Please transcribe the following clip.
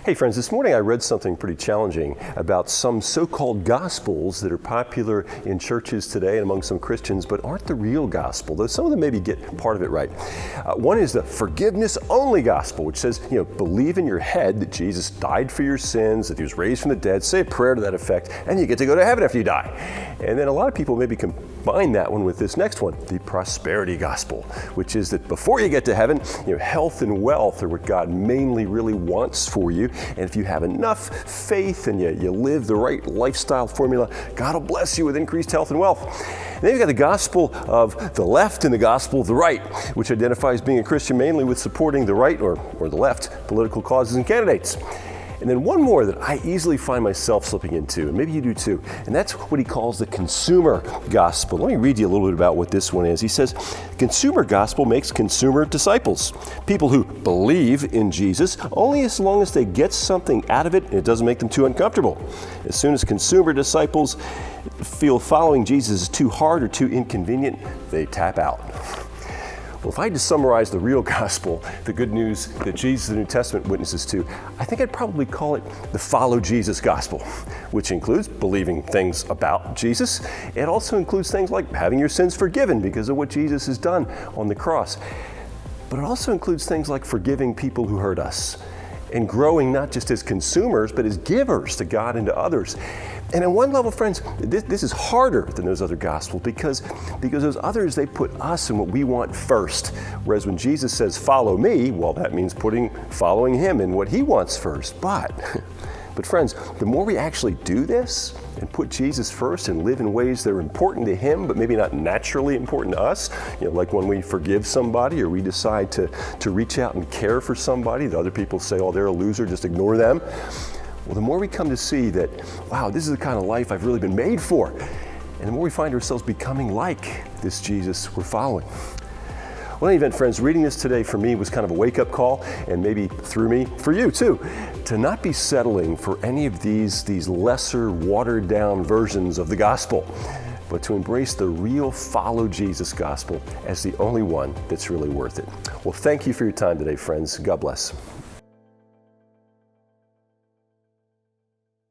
Hey friends, this morning I read something pretty challenging about some so-called gospels that are popular in churches today and among some Christians, but aren't the real gospel, though some of them maybe get part of it right. One is the forgiveness-only gospel, which says, believe in your head that Jesus died for your sins, that he was raised from the dead, say a prayer to that effect, and you get to go to heaven after you die. And then a lot of people maybe combine that one with this next one, the prosperity gospel, which is that before you get to heaven, health and wealth are what God mainly really wants for you. And if you have enough faith and you live the right lifestyle formula, God will bless you with increased health and wealth. And then you've got the gospel of the left and the gospel of the right, which identifies being a Christian mainly with supporting the right or the left political causes and candidates. And then one more that I easily find myself slipping into, and maybe you do too, and that's what he calls the consumer gospel. Let me read you a little bit about what this one is. He says, consumer gospel makes consumer disciples, people who believe in Jesus only as long as they get something out of it and it doesn't make them too uncomfortable. As soon as consumer disciples feel following Jesus is too hard or too inconvenient, they tap out. Well, if I had to summarize the real gospel, the good news that Jesus, the New Testament, witnesses to, I think I'd probably call it the follow Jesus gospel, which includes believing things about Jesus. It also includes things like having your sins forgiven because of what Jesus has done on the cross. But it also includes things like forgiving people who hurt us and growing not just as consumers, but as givers to God and to others. And on one level, friends, this is harder than those other gospels because those others, they put us and what we want first. Whereas when Jesus says, follow me, well, that means following him and what he wants first. But friends, the more we actually do this and put Jesus first and live in ways that are important to him, but maybe not naturally important to us, like when we forgive somebody or we decide to reach out and care for somebody that other people say, oh, they're a loser, just ignore them. Well, the more we come to see that, wow, this is the kind of life I've really been made for, and the more we find ourselves becoming like this Jesus we're following. Well, in any event, friends, reading this today for me was kind of a wake-up call, and maybe through me, for you too, to not be settling for any of these lesser, watered-down versions of the gospel, but to embrace the real follow Jesus gospel as the only one that's really worth it. Well, thank you for your time today, friends. God bless.